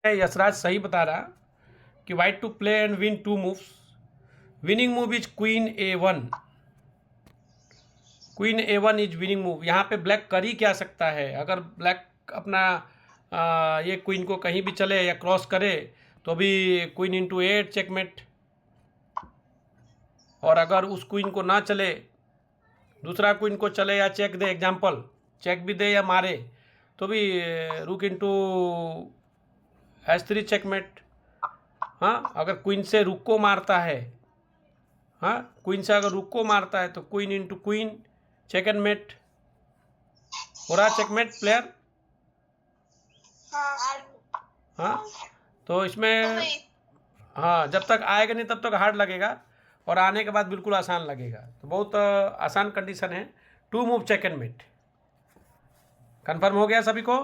यशराज सही बता रहा कि white to play and win 2 moves. Winning move is queen A1। Queen A1 is winning move. यहाँ पे ब्लैक कर ही क्या सकता है? अगर ब्लैक अपना ये क्वीन को कहीं भी चले या क्रॉस करे तो भी क्वीन इंटू 8 चेकमेट। और अगर उस क्वीन को ना चले, दूसरा क्वीन को चले या चेक दे, एग्जाम्पल चेक भी दे या मारे, तो भी रुक इंटू H3 चेकमेट। हाँ, अगर क्वीन से रुक को मारता है, हाँ क्वीन से अगर रुक को मारता है तो queen into queen check and mate. हो रहा चेकमेट प्लेयर। हाँ, तो इसमें हाँ जब तक आएगा नहीं तब तक हार्ड लगेगा, और आने के बाद बिल्कुल आसान लगेगा। तो बहुत आसान कंडीशन है। 2 move check and mate. Confirm हो गया सभी को?